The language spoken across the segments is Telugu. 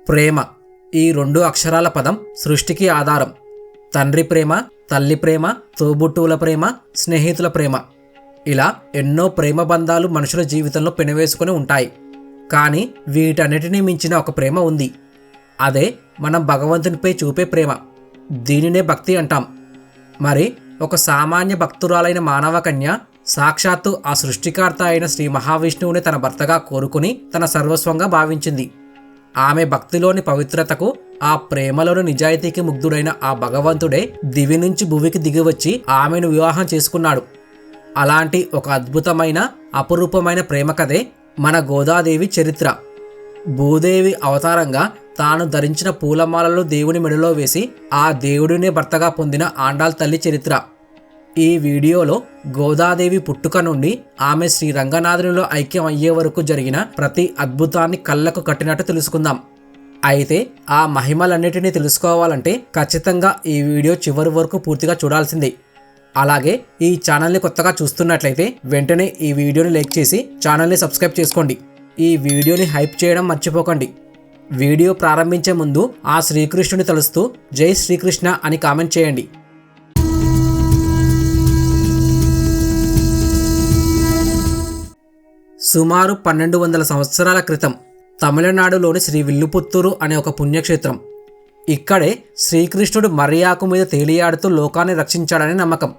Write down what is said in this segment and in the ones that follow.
ప్రేమ ఈ రెండు అక్షరాల పదం సృష్టికి ఆధారం. తండ్రి ప్రేమ, తల్లి ప్రేమ, తోబుట్టువుల ప్రేమ, స్నేహితుల ప్రేమ, ఇలా ఎన్నో ప్రేమ బంధాలు మనుషుల జీవితంలో పెనవేసుకుని ఉంటాయి. కానీ వీటన్నిటినీ మించిన ఒక ప్రేమ ఉంది. అదే మనం భగవంతునిపై చూపే ప్రేమ. దీనినే భక్తి అంటాం. మరి ఒక సామాన్య భక్తురాలైన మానవ కన్య సాక్షాత్తు ఆ సృష్టికర్త అయిన శ్రీ మహావిష్ణువుని తన భర్తగా కోరుకుని తన సర్వస్వంగా భావించింది. ఆమె భక్తిలోని పవిత్రతకు, ఆ ప్రేమలోని నిజాయితీకి ముగ్ధుడైన ఆ భగవంతుడే దివి నుంచి భువికి దిగివచ్చి ఆమెను వివాహం చేసుకున్నాడు. అలాంటి ఒక అద్భుతమైన అపురూపమైన ప్రేమ కథే మన గోదాదేవి చరిత్ర. భూదేవి అవతారంగా తాను ధరించిన పూలమాలలు దేవుని మెడలో వేసి ఆ దేవుడినే భర్తగా పొందిన ఆండాళ్ తల్లి చరిత్ర. ఈ వీడియోలో గోదాదేవి పుట్టుక నుండి ఆమె శ్రీ రంగనాథునిలో ఐక్యం అయ్యే వరకు జరిగిన ప్రతి అద్భుతాన్ని కళ్ళకు కట్టినట్టు తెలుసుకుందాం. అయితే ఆ మహిమలన్నిటినీ తెలుసుకోవాలంటే ఖచ్చితంగా ఈ వీడియో చివరి వరకు పూర్తిగా చూడాల్సిందే. అలాగే ఈ ఛానల్ని కొత్తగా చూస్తున్నట్లయితే వెంటనే ఈ వీడియోని లైక్ చేసి ఛానల్ని సబ్స్క్రైబ్ చేసుకోండి. ఈ వీడియోని హైప్ చేయడం మర్చిపోకండి. వీడియో ప్రారంభించే ముందు ఆ శ్రీకృష్ణుని తలుస్తూ జై శ్రీకృష్ణ అని కామెంట్ చేయండి. సుమారు 1200 సంవత్సరాల క్రితం తమిళనాడులోని శ్రీ విల్లుపుత్తూరు అనే ఒక పుణ్యక్షేత్రం. ఇక్కడే శ్రీకృష్ణుడు మర్యాకు మీద తేలియాడుతూ లోకాన్ని రక్షించాడని నమ్మకం.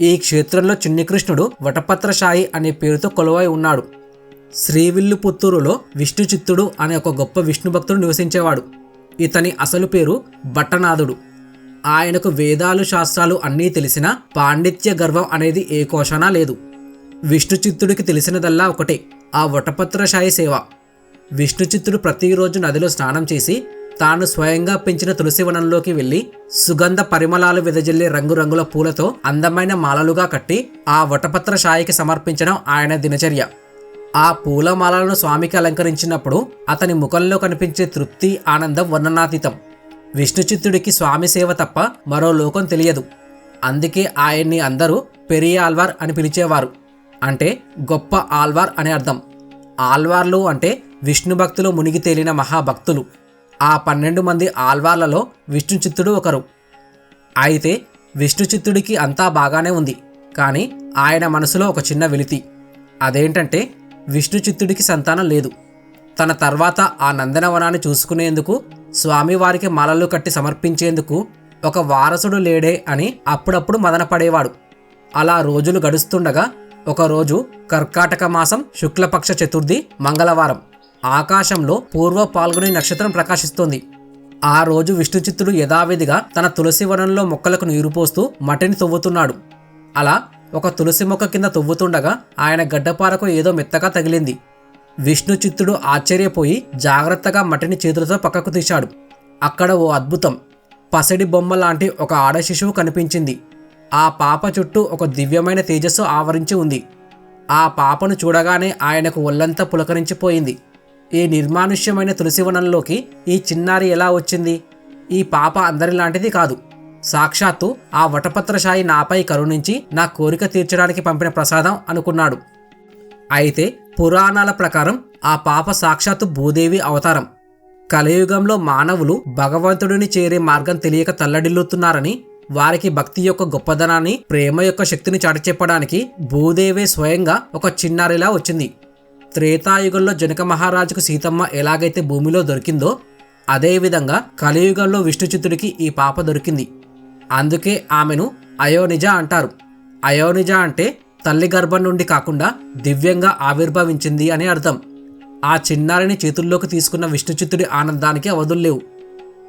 ఈ క్షేత్రంలో చిన్ని కృష్ణుడు వటపత్రశాయి అనే పేరుతో కొలువై ఉన్నాడు. శ్రీవిల్లుపుత్తూరులో విష్ణు చిత్తుడు అనే ఒక గొప్ప విష్ణు భక్తుడు నివసించేవాడు. ఇతని అసలు పేరు భట్టనాథుడు. ఆయనకు వేదాలు శాస్త్రాలు అన్నీ తెలిసినా పాండిత్య గర్వం అనేది ఏ కోశానా లేదు. విష్ణు చిత్తుడికి తెలిసినదల్లా ఒకటే, ఆ వటపత్రశాయి సేవ. విష్ణు చిత్తుడు ప్రతిరోజు నదిలో స్నానం చేసి తాను స్వయంగా పెంచిన తులసివనంలోకి వెళ్ళి సుగంధ పరిమళాలు వెదజల్లే రంగురంగుల పూలతో అందమైన మాలలుగా కట్టి ఆ వటపత్రశాయికి సమర్పించడం ఆయన దినచర్య. ఆ పూలమాలలను స్వామికి అలంకరించినప్పుడు అతని ముఖంలో కనిపించే తృప్తి, ఆనందం వర్ణనాతీతం. విష్ణు చిత్తుడికి స్వామి సేవ తప్ప మరో లోకం తెలియదు. అందుకే ఆయన్ని అందరూ పెరియాల్వార్ అని పిలిచేవారు. అంటే గొప్ప ఆల్వార్ అని అర్థం. ఆల్వార్లు అంటే విష్ణు భక్తులు మునిగి తేలిన మహాభక్తులు. ఆ 12 మంది ఆల్వార్లలో విష్ణు చిత్తుడు ఒకరు. అయితే విష్ణు చిత్తుడికి అంతా బాగానే ఉంది. కానీ ఆయన మనసులో ఒక చిన్న వెలితి. అదేంటంటే విష్ణు చిత్తుడికి సంతానం లేదు. తన తర్వాత ఆ నందనవనాన్ని చూసుకునేందుకు, స్వామివారికి మాలలు కట్టి సమర్పించేందుకు ఒక వారసుడు లేడే అని అప్పుడప్పుడు మదనపడేవాడు. అలా రోజులు గడుస్తుండగా ఒకరోజు కర్కాటక మాసం శుక్లపక్ష చతుర్థి మంగళవారం ఆకాశంలో పూర్వ పాల్గొని నక్షత్రం ప్రకాశిస్తోంది. ఆ రోజు విష్ణుచిత్తుడు యథావిధిగా తన తులసి వనంలో మొక్కలకు నీరు పోస్తూ మట్టిని తవ్వుతున్నాడు. అలా ఒక తులసి మొక్క కింద తవ్వుతుండగా ఆయన గడ్డపారకు ఏదో మెత్తగా తగిలింది. విష్ణుచిత్తుడు ఆశ్చర్యపోయి జాగ్రత్తగా మట్టిని చేతులతో పక్కకు తీశాడు. అక్కడ ఓ అద్భుతం. పసిడి బొమ్మ లాంటి ఒక ఆడ శిశువు కనిపించింది. ఆ పాప చుట్టూ ఒక దివ్యమైన తేజస్సు ఆవరించి ఉంది. ఆ పాపను చూడగానే ఆయనకు ఒళ్ళంతా పులకరించిపోయింది. ఈ నిర్మానుష్యమైన తులసివనంలోకి ఈ చిన్నారి ఎలా వచ్చింది? ఈ పాప అందరిలాంటిది కాదు. సాక్షాత్తు ఆ వటపత్రశాయి నాపై కరుణించి నా కోరిక తీర్చడానికి పంపిన ప్రసాదం అనుకున్నాడు. అయితే పురాణాల ప్రకారం ఆ పాప సాక్షాత్తు భూదేవి అవతారం. కలియుగంలో మానవులు భగవంతుడిని చేరే మార్గం తెలియక తల్లడిల్లుతున్నారని, వారికి భక్తి యొక్క గొప్పదనాన్ని, ప్రేమ యొక్క శక్తిని చాటి చెప్పడానికి భూదేవే స్వయంగా ఒక చిన్నారిలా వచ్చింది. త్రేతాయుగంలో జనక మహారాజుకు సీతమ్మ ఎలాగైతే భూమిలో దొరికిందో, అదేవిధంగా కలియుగంలో విష్ణుచిత్తుడికి ఈ పాప దొరికింది. అందుకే ఆమెను అయోనిజ అంటారు. అయోనిజ అంటే తల్లి గర్భం నుండి కాకుండా దివ్యంగా ఆవిర్భవించింది అని అర్థం. ఆ చిన్నారిని చేతుల్లోకి తీసుకున్న విష్ణుచిత్తుడి ఆనందానికి అవధుల్లేవు.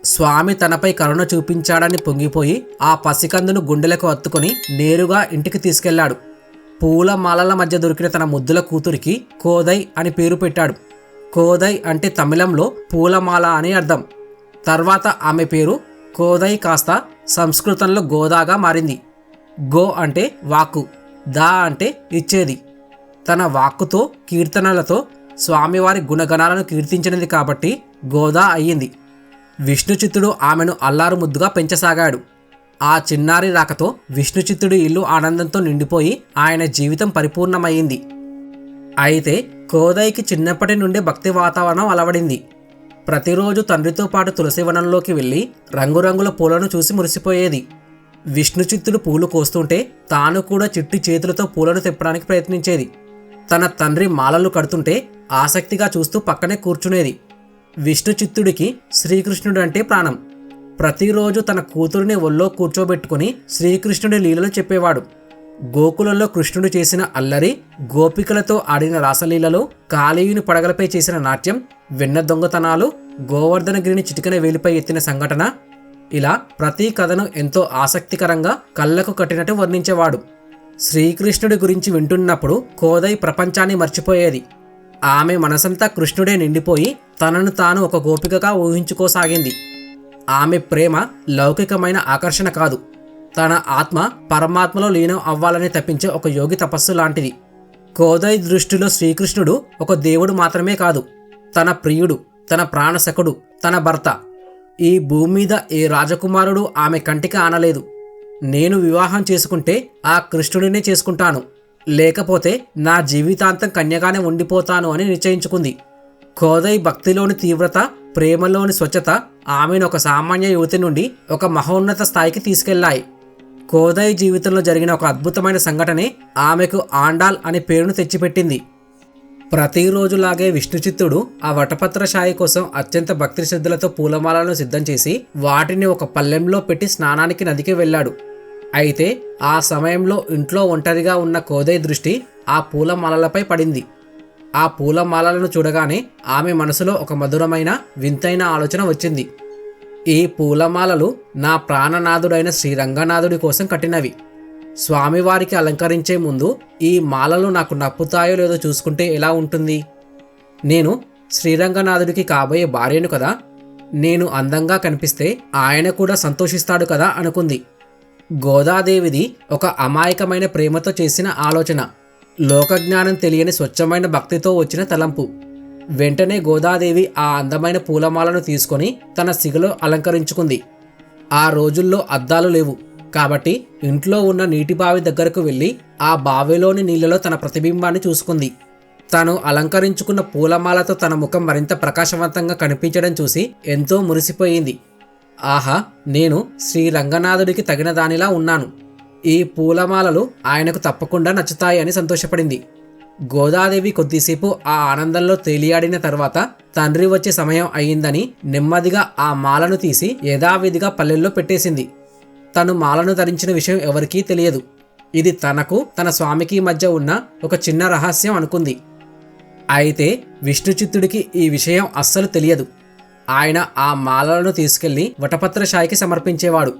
స్వామి తనపై కరుణ చూపించాడని పొంగిపోయి ఆ పసికందును గుండెలకు హత్తుకొని నేరుగా ఇంటికి తీసుకెళ్లాడు. పూల మాలల మధ్య దొరికిన తన ముద్దుల కూతురికి కోదై అని పేరు పెట్టాడు. కోదై అంటే తమిళంలో పూలమాల అని అర్థం. తర్వాత ఆమె పేరు కోదై కాస్త సంస్కృతంలో గోదాగా మారింది. గో అంటే వాక్కు, దా అంటే ఇచ్చేది. తన వాక్కుతో, కీర్తనలతో స్వామివారి గుణగణాలను కీర్తించినది కాబట్టి గోదా అయ్యింది. విష్ణుచిత్తుడు ఆమెను అల్లారు ముద్దుగా పెంచసాగాడు. ఆ చిన్నారి రాకతో విష్ణుచిత్తుడి ఇల్లు ఆనందంతో నిండిపోయి ఆయన జీవితం పరిపూర్ణమైంది. అయితే కోదైకి చిన్నప్పటి నుండే భక్తి వాతావరణం అలవడింది. ప్రతిరోజు తండ్రితో పాటు తులసివనంలోకి వెళ్ళి రంగురంగుల పూలను చూసి మురిసిపోయేది. విష్ణుచిత్తుడు పూలు కోస్తుంటే తాను కూడా చిట్టి చేతులతో పూలను తెప్పడానికి ప్రయత్నించేది. తన తండ్రి మాలలు కడుతుంటే ఆసక్తిగా చూస్తూ పక్కనే కూర్చునేది. విష్ణుచిత్తుడికి శ్రీకృష్ణుడు అంటే ప్రాణం. ప్రతిరోజు తన కూతురిని ఒళ్ళో కూర్చోబెట్టుకుని శ్రీకృష్ణుడి లీలలు చెప్పేవాడు. గోకులంలో కృష్ణుడు చేసిన అల్లరి, గోపికలతో ఆడిన రాసలీలలు, కాళీయుని పడగలపై చేసిన నాట్యం, వెన్న దొంగతనాలు, గోవర్ధనగిరిని చిటికన వేలిపై ఎత్తిన సంఘటన, ఇలా ప్రతి కథను ఎంతో ఆసక్తికరంగా కళ్ళకు కట్టినట్టు వర్ణించేవాడు. శ్రీకృష్ణుడి గురించి వింటున్నప్పుడు కోదై ప్రపంచాన్ని మర్చిపోయేది. ఆమె మనసంతా కృష్ణుడే నిండిపోయి తనను తాను ఒక గోపికగా ఊహించుకోసాగింది. ఆమె ప్రేమ లౌకికమైన ఆకర్షణ కాదు, తన ఆత్మ పరమాత్మలో లీనం అవ్వాలని తప్పించే ఒక యోగి తపస్సు లాంటిది. కోదై దృష్టిలో శ్రీకృష్ణుడు ఒక దేవుడు మాత్రమే కాదు, తన ప్రియుడు, తన ప్రాణసఖుడు, తన భర్త. ఈ భూమి మీద ఏ రాజకుమారుడు ఆమె కంటికి ఆనలేదు. నేను వివాహం చేసుకుంటే ఆ కృష్ణుడినే చేసుకుంటాను, లేకపోతే నా జీవితాంతం కన్యగానే ఉండిపోతాను అని నిశ్చయించుకుంది. కోదై భక్తిలోని తీవ్రత, ప్రేమలోని స్వచ్ఛత ఆమెను ఒక సామాన్య యువతి నుండి ఒక మహోన్నత స్థాయికి తీసుకెళ్లాయి. కోదై జీవితంలో జరిగిన ఒక అద్భుతమైన సంఘటనే ఆమెకు ఆండాల్ అనే పేరును తెచ్చిపెట్టింది. ప్రతిరోజులాగే విష్ణుచిత్తుడు ఆ వటపత్రశాయి కోసం అత్యంత భక్తి శ్రద్ధలతో పూలమాలను సిద్ధం చేసి వాటిని ఒక పళ్ళెంలో పెట్టి స్నానానికి నదికి వెళ్ళాడు. అయితే ఆ సమయంలో ఇంట్లో ఒంటరిగా ఉన్న కోదై దృష్టి ఆ పూలమాలలపై పడింది. ఆ పూలమాలలను చూడగానే ఆమె మనసులో ఒక మధురమైన, వింతైన ఆలోచన వచ్చింది. ఈ పూలమాలలు నా ప్రాణనాథుడైన శ్రీరంగనాథుడి కోసం కట్టినవి. స్వామివారికి అలంకరించే ముందు ఈ మాలలు నాకు నప్పుతాయో లేదో చూసుకుంటే ఎలా ఉంటుంది? నేను శ్రీరంగనాథుడికి కాబోయే భార్యను కదా, నేను అందంగా కనిపిస్తే ఆయన కూడా సంతోషిస్తాడు కదా అనుకుంది. గోదాదేవిది ఒక అమాయకమైన ప్రేమతో చేసిన ఆలోచన, లోకజ్ఞానం తెలియని స్వచ్ఛమైన భక్తితో వచ్చిన తలంపు. వెంటనే గోదాదేవి ఆ అందమైన పూలమాలను తీసుకొని తన సిగలో అలంకరించుకుంది. ఆ రోజుల్లో అద్దాలు లేవు కాబట్టి ఇంట్లో ఉన్న నీటి బావి దగ్గరకు వెళ్ళి ఆ బావిలోని నీళ్లలో తన ప్రతిబింబాన్ని చూసుకుంది. తను అలంకరించుకున్న పూలమాలతో తన ముఖం మరింత ప్రకాశవంతంగా కనిపించడం చూసి ఎంతో మురిసిపోయింది. ఆహా, నేను శ్రీరంగనాథుడికి తగిన దానిలా ఉన్నాను, ఈ పూలమాలలు ఆయనకు తప్పకుండా నచ్చుతాయి అని సంతోషపడింది. గోదాదేవి కొద్దిసేపు ఆ ఆనందంలో తేలియాడిన తర్వాత తండ్రి వచ్చే సమయం అయ్యిందని నెమ్మదిగా ఆ మాలను తీసి యథావిధిగా పల్లెల్లో పెట్టేసింది. తను మాలను ధరించిన విషయం ఎవరికీ తెలియదు. ఇది తనకు, తన స్వామికి మధ్య ఉన్న ఒక చిన్న రహస్యం అనుకుంది. అయితే విష్ణుచిత్తుడికి ఈ విషయం అస్సలు తెలియదు. ఆయన ఆ మాలలను తీసుకెళ్లి వటపత్రశాయికి సమర్పించేవాడు.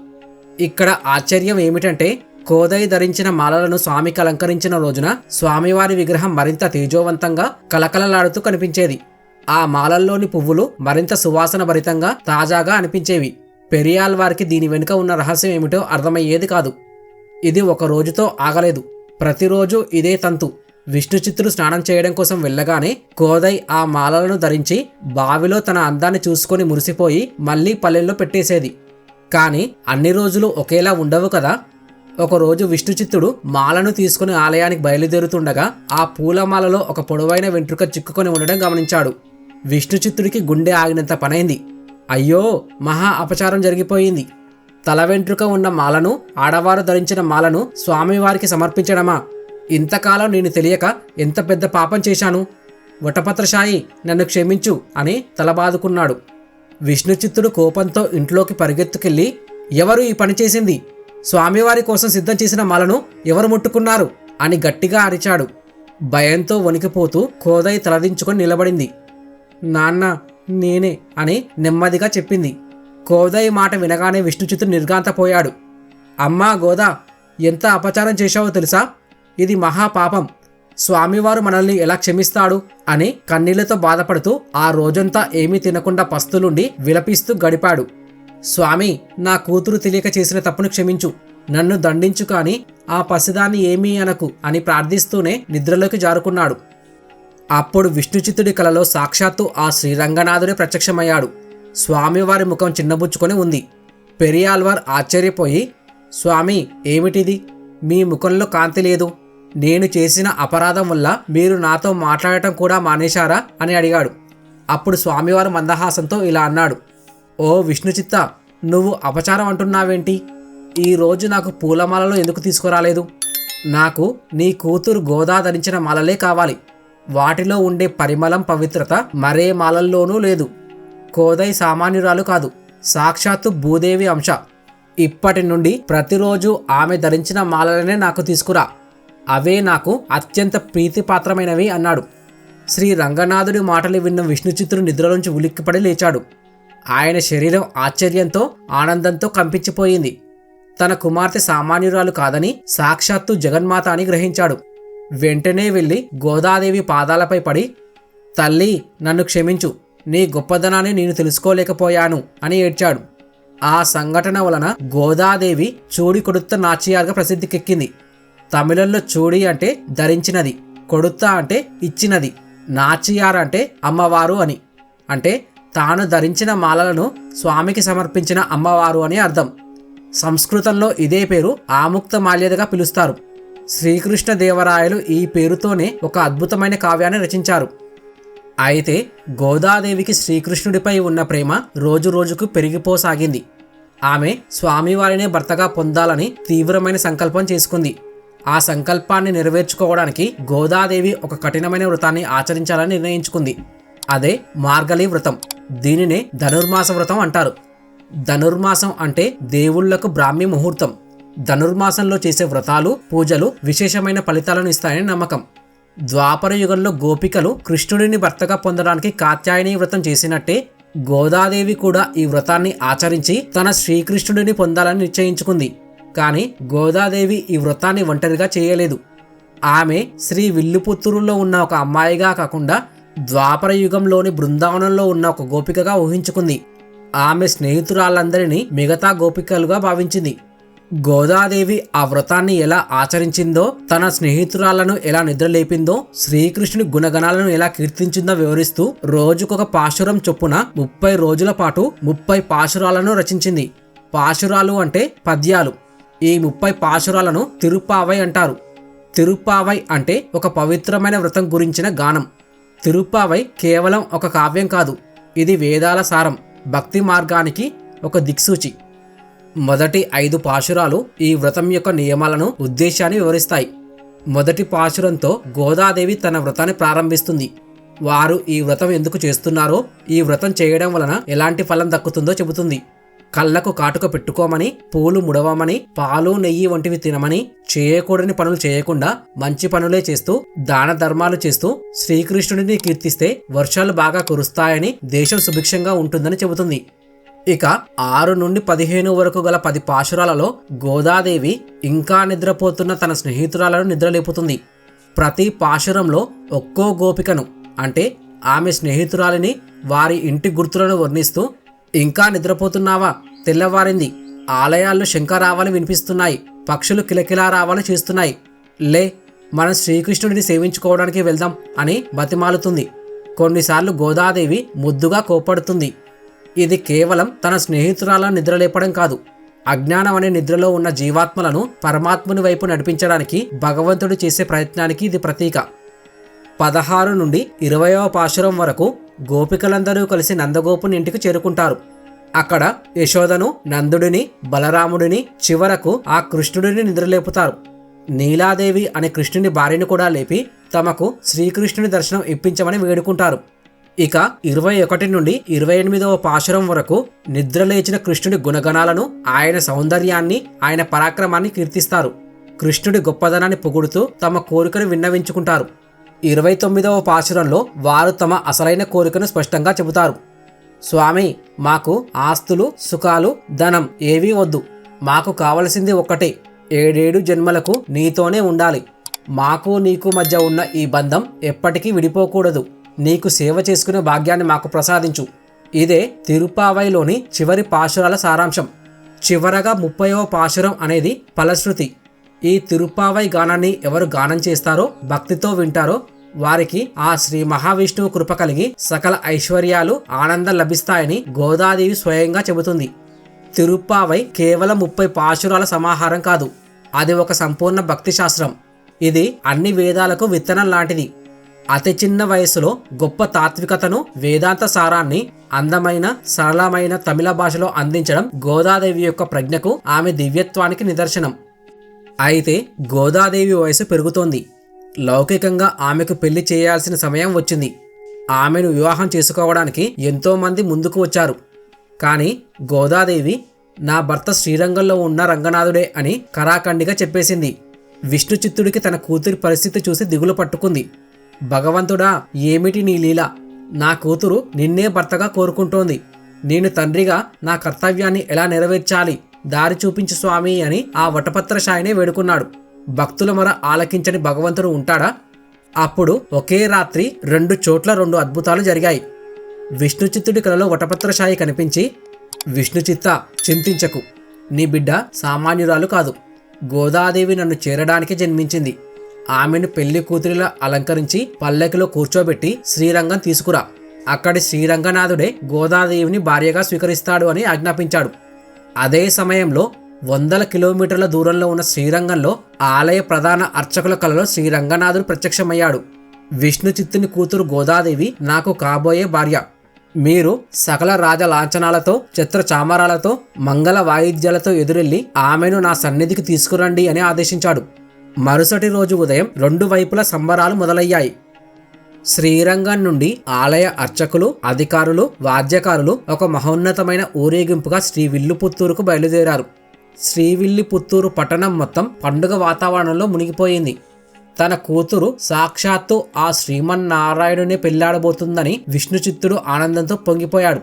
ఇక్కడ ఆశ్చర్యం ఏమిటంటే కోదై ధరించిన మాలలను స్వామికి అలంకరించిన రోజున స్వామివారి విగ్రహం మరింత తేజోవంతంగా కలకలలాడుతూ కనిపించేది. ఆ మాలల్లోని పువ్వులు మరింత సువాసన భరితంగా, తాజాగా అనిపించేవి. పెరియాల్ వారికి దీని వెనుక ఉన్న రహస్యం ఏమిటో అర్థమయ్యేది కాదు. ఇది ఒక రోజుతో ఆగలేదు. ప్రతిరోజు ఇదే తంతు. విష్ణుచిత్తుడు స్నానం చేయడం కోసం వెళ్ళగానే కోదై ఆ మాలలను ధరించి బావిలో తన అందాన్ని చూసుకొని మురిసిపోయి మళ్లీ పల్లెల్లో పెట్టేసేది. కానీ అన్ని రోజులు ఒకేలా ఉండవు కదా. ఒకరోజు విష్ణుచిత్తుడు మాలను తీసుకుని ఆలయానికి బయలుదేరుతుండగా ఆ పూలమాలలో ఒక పొడవైన వెంట్రుక చిక్కుకొని ఉండడం గమనించాడు. విష్ణుచిత్తుడికి గుండె ఆగినంత పనైంది. అయ్యో, మహా అపచారం జరిగిపోయింది. తల వెంట్రుక ఉన్న మాలను, ఆడవారు ధరించిన మాలను స్వామివారికి సమర్పించడమా? ఇంతకాలం నేను తెలియక ఎంత పెద్ద పాపం చేశాను. వటపత్రశాయి, నన్ను క్షమించు అని తలబాదుకున్నాడు. విష్ణుచిత్తుడు కోపంతో ఇంట్లోకి పరిగెత్తుకెళ్ళి, ఎవరు ఈ పని చేసింది? స్వామివారి కోసం సిద్ధం చేసిన మాలను ఎవరు ముట్టుకున్నారు అని గట్టిగా అరిచాడు. భయంతో వణికిపోతూ కోదై తలదించుకొని నిలబడింది. నాన్న, నేనే అని నెమ్మదిగా చెప్పింది. కోదై మాట వినగానే విష్ణుచిత్తుడు నిర్ఘాంతపోయాడు. అమ్మా గోదా, ఎంత అపచారం చేశావో తెలుసా? ఇది మహాపాపం. స్వామివారు మనల్ని ఎలా క్షమిస్తాడు అని కన్నీళ్లతో బాధపడుతూ ఆ రోజంతా ఏమీ తినకుండా పస్తులుండి విలపిస్తూ గడిపాడు. స్వామి, నా కూతురు తెలియక చేసిన తప్పును క్షమించు, నన్ను దండించు, కానీ ఆ పసిదాన్ని ఏమీ అనకు అని ప్రార్థిస్తూనే నిద్రలోకి జారుకున్నాడు. అప్పుడు విష్ణుచిత్తుడి కలలో సాక్షాత్తు ఆ శ్రీరంగనాథుడే ప్రత్యక్షమయ్యాడు. స్వామివారి ముఖం చిన్నబుచ్చుకొని ఉంది. పెరియాల్వార్ ఆశ్చర్యపోయి, స్వామి, ఏమిటిది? మీ ముఖంలో కాంతి లేదు. నేను చేసిన అపరాధం వల్ల మీరు నాతో మాట్లాడటం కూడా మానేశారా అని అడిగాడు. అప్పుడు స్వామివారు మందహాసంతో ఇలా అన్నాడు, ఓ విష్ణుచిత్త, నువ్వు అపచారం అంటున్నావేంటి? ఈరోజు నాకు పూలమాలలో ఎందుకు తీసుకురాలేదు? నాకు నీ కూతురు గోదా ధరించిన మాలలే కావాలి. వాటిలో ఉండే పరిమళం, పవిత్రత మరే మాలల్లోనూ లేదు. కోదై సామాన్యురాలు కాదు, సాక్షాత్తు భూదేవి అంశ. ఇప్పటి నుండి ప్రతిరోజు ఆమె ధరించిన మాలలనే నాకు తీసుకురా. అవే నాకు అత్యంత ప్రీతిపాత్రమైనవి అన్నాడు. శ్రీ రంగనాథుడి మాటలు విన్న విష్ణుచిత్తుడు నిద్రలోంచి ఉలిక్కిపడి లేచాడు. ఆయన శరీరం ఆశ్చర్యంతో, ఆనందంతో కంపించిపోయింది. తన కుమార్తె సామాన్యురాలు కాదని, సాక్షాత్తు జగన్మాత అని గ్రహించాడు. వెంటనే వెళ్ళి గోదాదేవి పాదాలపై పడి, తల్లి, నన్ను క్షమించు, నీ గొప్పదనాన్ని నేను తెలుసుకోలేకపోయాను అని ఏడ్చాడు. ఆ సంఘటన వలన గోదాదేవి చూడి కొడుత్త నాచియార్గా ప్రసిద్ధికెక్కింది. తమిళంలో చూడి అంటే ధరించినది, కొడుత్త అంటే ఇచ్చినది, నాచియార్ అంటే అమ్మవారు అని. అంటే తాను ధరించిన మాలలను స్వామికి సమర్పించిన అమ్మవారు అని అర్థం. సంస్కృతంలో ఇదే పేరు ఆముక్త మాల్యదగా పిలుస్తారు. శ్రీకృష్ణదేవరాయలు ఈ పేరుతోనే ఒక అద్భుతమైన కావ్యాన్ని రచించారు. అయితే గోదాదేవికి శ్రీకృష్ణుడిపై ఉన్న ప్రేమ రోజురోజుకు పెరిగిపోసాగింది. ఆమె స్వామివారినే భర్తగా పొందాలని తీవ్రమైన సంకల్పం చేసుకుంది. ఆ సంకల్పాన్ని నెరవేర్చుకోవడానికి గోదాదేవి ఒక కఠినమైన వ్రతాన్ని ఆచరించాలని నిర్ణయించుకుంది. అదే మార్గళి వ్రతం. దీనినే ధనుర్మాస వ్రతం అంటారు. ధనుర్మాసం అంటే దేవుళ్లకు బ్రాహ్మీ ముహూర్తం. ధనుర్మాసంలో చేసే వ్రతాలు, పూజలు విశేషమైన ఫలితాలను ఇస్తాయని నమ్మకం. ద్వాపర యుగంలో గోపికలు కృష్ణుడిని భర్తగా పొందడానికి కాత్యాయని వ్రతం చేసినట్టే గోదాదేవి కూడా ఈ వ్రతాన్ని ఆచరించి తన శ్రీకృష్ణుడిని పొందాలని నిశ్చయించుకుంది. కానీ గోదాదేవి ఈ వ్రతాన్ని ఒంటరిగా చేయలేదు. ఆమె శ్రీ విల్లుపుత్తూరులో ఉన్న ఒక అమ్మాయిగా కాకుండా ద్వాపర యుగంలోని బృందావనంలో ఉన్న ఒక గోపికగా ఊహించుకుంది. ఆమె స్నేహితురాళ్ళందరినీ మిగతా గోపికలుగా భావించింది. గోదాదేవి ఆ వ్రతాన్ని ఎలా ఆచరించిందో, తన స్నేహితురాళ్లను ఎలా నిద్రలేపిందో, శ్రీకృష్ణుని గుణగణాలను ఎలా కీర్తించిందో వివరిస్తూ రోజుకొక పాశురం చొప్పున 30 రోజుల పాటు 30 పాశురాలను రచించింది. పాశురాలు అంటే పద్యాలు. ఈ 30 పాశురాలను తిరుప్పావై అంటారు. తిరుప్పావై అంటే ఒక పవిత్రమైన వ్రతం గురించిన గానం. తిరుప్పావై కేవలం ఒక కావ్యం కాదు, ఇది వేదాల సారం, భక్తి మార్గానికి ఒక దిక్సూచి. మొదటి 5 పాశురాలు ఈ వ్రతం యొక్క నియమాలను, ఉద్దేశాన్ని వివరిస్తాయి. మొదటి పాశురంతో గోదాదేవి తన వ్రతాన్ని ప్రారంభిస్తుంది. వారు ఈ వ్రతం ఎందుకు చేస్తున్నారో, ఈ వ్రతం చేయడం వలన ఎలాంటి ఫలం దక్కుతుందో చెబుతుంది. కళ్ళకు కాటుక పెట్టుకోమని, పూలు ముడవమని, పాలు నెయ్యి వంటివి తినమని, చేయకూడని పనులు చేయకుండా మంచి పనులే చేస్తూ దాన ధర్మాలు చేస్తూ శ్రీకృష్ణుడిని కీర్తిస్తే వర్షాలు బాగా కురుస్తాయని, దేశం సుభిక్షంగా ఉంటుందని చెబుతుంది. ఇక 6 నుండి 15 వరకు గల 10 పాశురాలలో గోదాదేవి ఇంకా నిద్రపోతున్న తన స్నేహితురాలను నిద్రలేపుతుంది. ప్రతి పాశురంలో ఒక్కో గోపికను, అంటే ఆమె స్నేహితురాలిని, వారి ఇంటి గుర్తులను వర్ణిస్తూ, ఇంకా నిద్రపోతున్నావా, తెల్లవారింది, ఆలయాల్లో శంఖరావాలు వినిపిస్తున్నాయి, పక్షులు కిలకిలారావాలు చేస్తున్నాయి, లే మనం శ్రీకృష్ణుడిని సేవించుకోవడానికి వెళ్దాం అని బతిమాలుతుంది. కొన్నిసార్లు గోదాదేవి ముద్దుగా కోపడుతుంది. ఇది కేవలం తన స్నేహితురాలను నిద్రలేపడం కాదు, అజ్ఞానం అనే నిద్రలో ఉన్న జీవాత్మలను పరమాత్ముని వైపు నడిపించడానికి భగవంతుడు చేసే ప్రయత్నానికి ఇది ప్రతీక. 16 నుండి 20వ పాశురం వరకు గోపికలందరూ కలిసి నందగోపుని ఇంటికి చేరుకుంటారు. అక్కడ యశోదను, నందుడిని, బలరాముడిని, చివరకు ఆ కృష్ణుడిని నిద్రలేపుతారు. నీలాదేవి అనే కృష్ణుని భార్యను కూడా లేపి తమకు శ్రీకృష్ణుని దర్శనం ఇప్పించమని వేడుకుంటారు. ఇక 21 నుండి 28వ పాశురం వరకు నిద్రలేచిన కృష్ణుడి గుణగణాలను, ఆయన సౌందర్యాన్ని, ఆయన పరాక్రమాన్ని కీర్తిస్తారు. కృష్ణుడి గొప్పదనాన్ని పొగుడుతూ తమ కోరికను విన్నవించుకుంటారు. 29వ పాశురంలో వారు తమ అసలైన కోరికను స్పష్టంగా చెబుతారు. స్వామి, మాకు ఆస్తులు, సుఖాలు, ధనం ఏవీ వద్దు. మాకు కావలసింది ఒక్కటే, 7 జన్మలకు నీతోనే ఉండాలి. మాకు నీకు మధ్య ఉన్న ఈ బంధం ఎప్పటికీ విడిపోకూడదు. నీకు సేవ చేసుకునే భాగ్యాన్ని మాకు ప్రసాదించు. ఇదే తిరుప్పావైలోని చివరి పాశురాల సారాంశం. చివరగా 30వ పాశురం అనేది ఫలశ్రుతి. ఈ తిరుప్పావై గానాన్ని ఎవరు గానం చేస్తారో, భక్తితో వింటారో వారికి ఆ శ్రీ మహావిష్ణువు కృప కలిగి సకల ఐశ్వర్యాలు, ఆనందం లభిస్తాయని గోదాదేవి స్వయంగా చెబుతుంది. తిరుప్పావై కేవలం 30 పాశురాల సమాహారం కాదు, అది ఒక సంపూర్ణ భక్తి శాస్త్రం. ఇది అన్ని వేదాలకు విత్తనం లాంటిది. అతి చిన్న వయసులో గొప్ప తాత్వికతను, వేదాంత సారాన్ని అందమైన సరళమైన తమిళ భాషలో అందించడం గోదాదేవి యొక్క ప్రజ్ఞకు, ఆమె దివ్యత్వానికి నిదర్శనం. అయితే గోదాదేవి వయసు పెరుగుతోంది. లౌకికంగా ఆమెకు పెళ్లి చేయాల్సిన సమయం వచ్చింది. ఆమెను వివాహం చేసుకోవడానికి ఎంతోమంది ముందుకు వచ్చారు. కానీ గోదాదేవి నా భర్త శ్రీరంగంలో ఉన్న రంగనాథుడే అని కరాఖండిగా చెప్పేసింది. విష్ణు చిత్తుడికి తన కూతురి పరిస్థితి చూసి దిగులు పట్టుకుంది. భగవంతుడా, ఏమిటి నీ లీల? నా కూతురు నిన్నే భర్తగా కోరుకుంటోంది. నేను తండ్రిగా నా కర్తవ్యాన్ని ఎలా నెరవేర్చాలి? దారి చూపించు స్వామి అని ఆ వటపత్రశాయినే వేడుకున్నాడు. భక్తుల మొర ఆలకించని భగవంతుడు ఉంటాడా? అప్పుడు ఒకే రాత్రి 2 చోట్ల 2 అద్భుతాలు జరిగాయి. విష్ణు చిత్తుడి కలలో వటపత్రశాయి కనిపించి, విష్ణుచిత్త, చింతించకు, నీ బిడ్డ సామాన్యురాలు కాదు. గోదాదేవి నన్ను చేరడానికి జన్మించింది. ఆమెను పెళ్లి కూతురిలా అలంకరించి పల్లకిలో కూర్చోబెట్టి శ్రీరంగం తీసుకురా. అక్కడి శ్రీరంగనాథుడే గోదాదేవిని భార్యగా స్వీకరిస్తాడు అని ఆజ్ఞాపించాడు. అదే సమయంలో 100 కిలోమీటర్ల దూరంలో ఉన్న శ్రీరంగంలో ఆలయ ప్రధాన అర్చకుల కలలో శ్రీరంగనాథుడు ప్రత్యక్షమయ్యాడు. విష్ణు చిత్తుని కూతురు గోదాదేవి నాకు కాబోయే భార్య. మీరు సకల రాజ లాంఛనాలతో, చిత్ర చామరాలతో, మంగళ వాయిద్యాలతో ఎదురెళ్లి ఆమెను నా సన్నిధికి తీసుకురండి అని ఆదేశించాడు. మరుసటి రోజు ఉదయం 2 వైపుల సంబరాలు మొదలయ్యాయి. శ్రీరంగం నుండి ఆలయ అర్చకులు, అధికారులు, వాద్యకారులు ఒక మహోన్నతమైన ఊరేగింపుగా శ్రీవిల్లుపుత్తూరుకు బయలుదేరారు. శ్రీవిల్లిపుత్తూరు పట్టణం మొత్తం పండుగ వాతావరణంలో మునిగిపోయింది. తన కూతురు సాక్షాత్తు ఆ శ్రీమన్నారాయణునే పెళ్లాడబోతుందని విష్ణుచిత్తుడు ఆనందంతో పొంగిపోయాడు.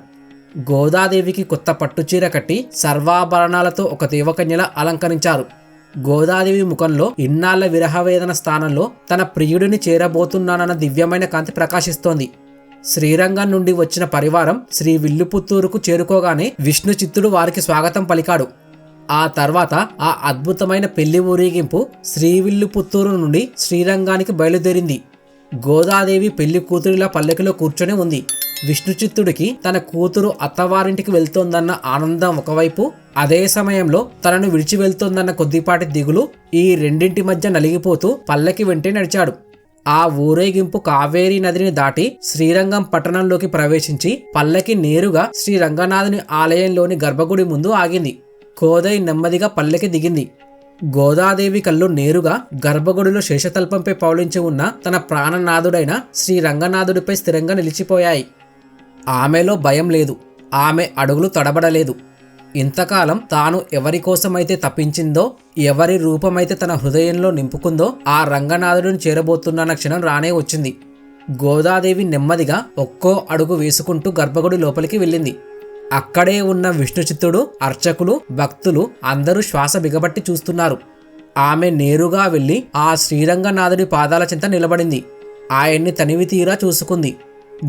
గోదాదేవికి కొత్త పట్టుచీర కట్టి సర్వాభరణాలతో ఒక దేవకన్యలా అలంకరించారు. గోదాదేవి ముఖంలో ఇన్నాళ్ల విరహవేదన స్థానంలో తన ప్రియుడిని చేరబోతున్నానన్న దివ్యమైన కాంతి ప్రకాశిస్తోంది. శ్రీరంగం నుండి వచ్చిన పరివారం శ్రీ విల్లుపుత్తూరుకు చేరుకోగానే విష్ణుచిత్తుడు వారికి స్వాగతం పలికాడు. ఆ తర్వాత ఆ అద్భుతమైన పెళ్లి ఊరేగింపు శ్రీవిల్లుపుత్తూరు నుండి శ్రీరంగానికి బయలుదేరింది. గోదాదేవి పెళ్లి కూతురిలా పల్లకిలో కూర్చొని ఉంది. విష్ణుచిత్తుడికి తన కూతురు అత్తవారింటికి వెళ్తోందన్న ఆనందం ఒకవైపు, అదే సమయంలో తనను విడిచి వెళ్తోందన్న కొద్దిపాటి దిగులు, ఈ రెండింటి మధ్య నలిగిపోతూ పల్లకి వెంటే నడిచాడు. ఆ ఊరేగింపు కావేరీ నదిని దాటి శ్రీరంగం పట్టణంలోకి ప్రవేశించి పల్లకి నేరుగా శ్రీ రంగనాథుని ఆలయంలోని గర్భగుడి ముందు ఆగింది. కోదై నెమ్మదిగా పల్లెకి దిగింది. గోదాదేవి కళ్ళు నేరుగా గర్భగుడిలో శేషతల్పంపై పౌళించి ఉన్న తన ప్రాణనాథుడైన శ్రీ రంగనాథుడిపై స్థిరంగా నిలిచిపోయాయి. ఆమెలో భయం లేదు. ఆమె అడుగులు తడబడలేదు. ఇంతకాలం తాను ఎవరి కోసమైతే తప్పించిందో, ఎవరి రూపమైతే తన హృదయంలో నింపుకుందో, ఆ రంగనాథుడిని చేరబోతున్న క్షణం రానే వచ్చింది. గోదాదేవి నెమ్మదిగా ఒక్కో అడుగు వేసుకుంటూ గర్భగుడి లోపలికి వెళ్ళింది. అక్కడే ఉన్న విష్ణుచిత్తుడు, అర్చకులు, భక్తులు అందరూ శ్వాస బిగబట్టి చూస్తున్నారు. ఆమె నేరుగా వెళ్ళి ఆ శ్రీరంగనాథుడి పాదాల చెంత నిలబడింది. ఆయన్ని తనివి తీరా చూసుకుంది.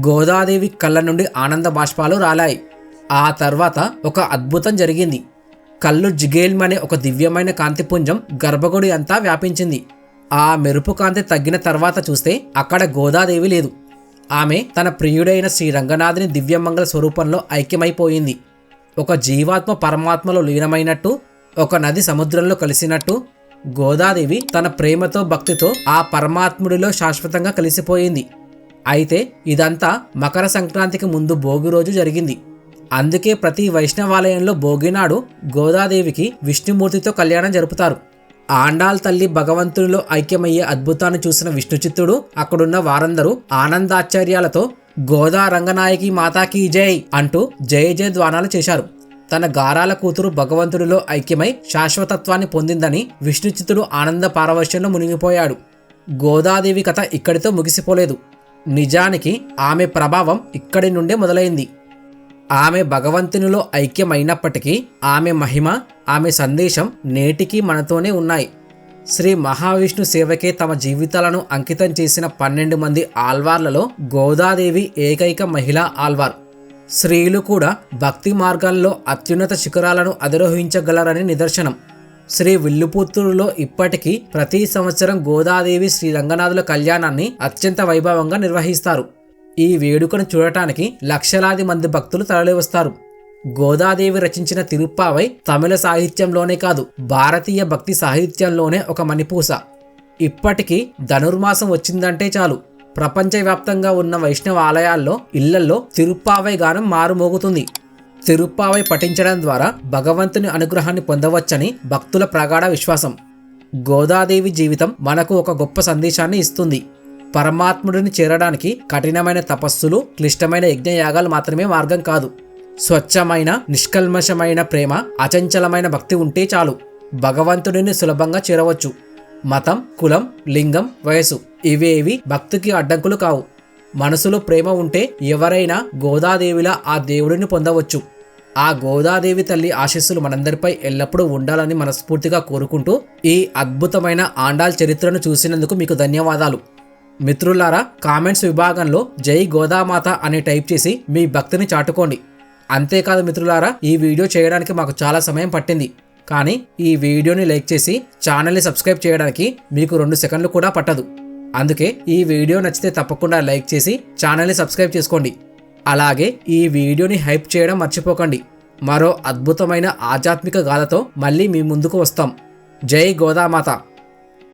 గోదాదేవి కళ్ళ నుండి ఆనంద బాష్పాలు రాలాయి. ఆ తర్వాత ఒక అద్భుతం జరిగింది. కళ్ళు జిగేల్మనే ఒక దివ్యమైన కాంతిపుంజం గర్భగుడి అంతా వ్యాపించింది. ఆ మెరుపు కాంతి తగ్గిన తర్వాత చూస్తే అక్కడ గోదాదేవి లేదు. ఆమె తన ప్రియుడైన శ్రీ రంగనాథుని దివ్యమంగళ స్వరూపంలో ఐక్యమైపోయింది. ఒక జీవాత్మ పరమాత్మలో లీనమైనట్టు, ఒక నది సముద్రంలో కలిసినట్టు గోదాదేవి తన ప్రేమతో, భక్తితో ఆ పరమాత్ముడిలో శాశ్వతంగా కలిసిపోయింది. అయితే ఇదంతా మకర సంక్రాంతికి ముందు భోగి రోజు జరిగింది. అందుకే ప్రతి వైష్ణవాలయంలో భోగినాడు గోదాదేవికి విష్ణుమూర్తితో కళ్యాణం జరుపుతారు. ఆండాల్ తల్లి భగవంతునిలో ఐక్యమయ్యే అద్భుతాన్ని చూసిన విష్ణుచిత్తుడు, అక్కడున్న వారందరూ ఆనందాశ్చర్యాలతో గోదా రంగనాయకి మాతాకి జై అంటూ జయ జయ ధ్వానాలు చేశారు. తన గారాల కూతురు భగవంతుడిలో ఐక్యమై శాశ్వతత్వాన్ని పొందిందని విష్ణుచిత్తుడు ఆనంద పారవశ్యంలో మునిగిపోయాడు. గోదాదేవి కథ ఇక్కడితో ముగిసిపోలేదు. నిజానికి ఆమె ప్రభావం ఇక్కడి నుండే మొదలైంది. ఆమె భగవంతునిలో ఐక్యమైనప్పటికీ ఆమె మహిమ, ఆమె సందేశం నేటికీ మనతోనే ఉన్నాయి. శ్రీ మహావిష్ణు సేవకే తమ జీవితాలను అంకితం చేసిన 12 మంది ఆల్వార్లలో గోదాదేవి ఏకైక మహిళా ఆల్వార్. స్త్రీలు కూడా భక్తి మార్గాల్లో అత్యున్నత శిఖరాలను అధిరోహించగలరని నిదర్శనం. శ్రీ విల్లుపుత్తూరులో ఇప్పటికీ ప్రతి సంవత్సరం గోదాదేవి శ్రీ రంగనాథుల కళ్యాణాన్ని అత్యంత వైభవంగా నిర్వహిస్తారు. ఈ వేడుకను చూడటానికి లక్షలాది మంది భక్తులు తరలివస్తారు. గోదాదేవి రచించిన తిరుప్పావై తమిళ సాహిత్యంలోనే కాదు, భారతీయ భక్తి సాహిత్యంలోనే ఒక మణిపూస. ఇప్పటికీ ధనుర్మాసం వచ్చిందంటే చాలు ప్రపంచవ్యాప్తంగా ఉన్న వైష్ణవ ఆలయాల్లో ఇళ్లల్లో తిరుప్పావై గానం మారుమోగుతుంది. తిరుప్పావై పఠించడం ద్వారా భగవంతుని అనుగ్రహాన్ని పొందవచ్చని భక్తుల ప్రగాఢ విశ్వాసం. గోదాదేవి జీవితం మనకు ఒక గొప్ప సందేశాన్ని ఇస్తుంది. పరమాత్ముడిని చేరడానికి కఠినమైన తపస్సులు, క్లిష్టమైన యజ్ఞయాగాలు మాత్రమే మార్గం కాదు. స్వచ్ఛమైన, నిష్కల్మషమైన ప్రేమ, అచంచలమైన భక్తి ఉంటే చాలు భగవంతుడిని సులభంగా చేరవచ్చు. మతం, కులం, లింగం, వయసు ఇవేవి భక్తికి అడ్డంకులు కావు. మనసులో ప్రేమ ఉంటే ఎవరైనా గోదాదేవిలా ఆ దేవుడిని పొందవచ్చు. ఆ గోదాదేవి తల్లి ఆశీస్సులు మనందరిపై ఎల్లప్పుడూ ఉండాలని మనస్ఫూర్తిగా కోరుకుంటూ ఈ అద్భుతమైన ఆండాల్ చరిత్రను చూసినందుకు మీకు ధన్యవాదాలు. మిత్రులారా, కామెంట్స్ విభాగంలో జై గోదామాత అని టైప్ చేసి మీ భక్తిని చాటుకోండి. అంతేకాదు మిత్రులారా, ఈ వీడియో చేయడానికి మాకు చాలా సమయం పట్టింది. కానీ ఈ వీడియోని లైక్ చేసి ఛానల్ని సబ్స్క్రైబ్ చేయడానికి మీకు 2 సెకండ్లు కూడా పట్టదు. అందుకే ఈ వీడియో నచ్చితే తప్పకుండా లైక్ చేసి ఛానల్ని సబ్స్క్రైబ్ చేసుకోండి. అలాగే ఈ వీడియోని హైప్ చేయడం మర్చిపోకండి. మరో అద్భుతమైన ఆధ్యాత్మిక గాథతో మళ్ళీ మీ ముందుకు వస్తాం. జై గోదామాత.